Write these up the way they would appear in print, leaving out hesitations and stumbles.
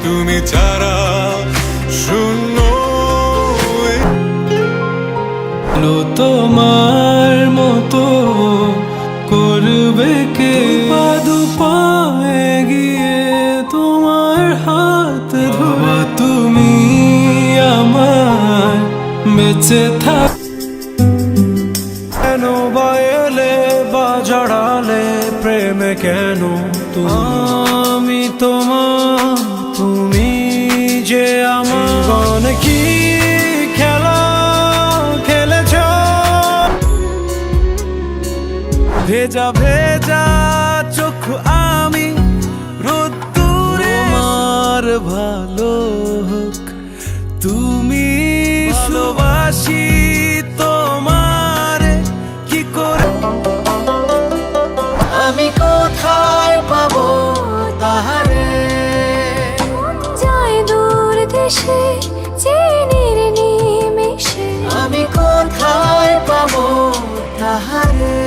তুমি ছাড়া শূন্য তোমার মতো করবে কে পাদু পায়ে গিয়ে তোমার হাত ধোয়া তুমি আমার বেঁচে থাক কেন বাইলে বা জড়ালে প্রেমে কেন আমি তোমার তুমি যে আমার কি খেলা খেলেছ ভেজা ভেজা চোখ আমি রোদ্দুরে আমার ভালো হোক তুমি ভালোবাসি তোমার কি করে আমি কোথায় পাবো তাহারে যায় দূর দেশে চিনির নিমেষে আমি কোথায় পাবো তাহারে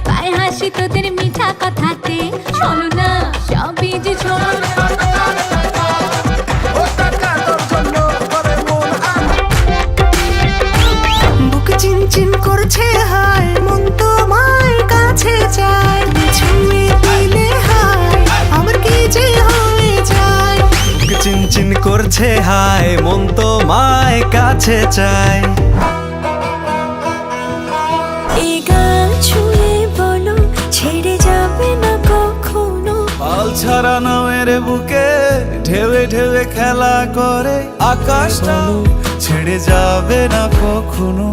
পায়ে হাসি তোদের মিঠা কথাতে চলো না সবই যে ছোড়ো বুক চিনচিন করছে হায় মন তোমার কাছে চায় ছুঁয়ে দিলে হায় আমার কি যে হয়ে যায় বুক চিনচিন করছে হায় মন তোমায় কাছে চায় এই গান ছুঁয়ে বলো ছেড়ে যাবে না কখনো পাল ছাড়া নামের বুকে ঢেউে ঢেউে খেলা করে আকাশটা ছেড়ে যাবে না কখনো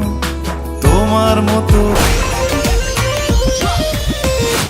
তোমার মতো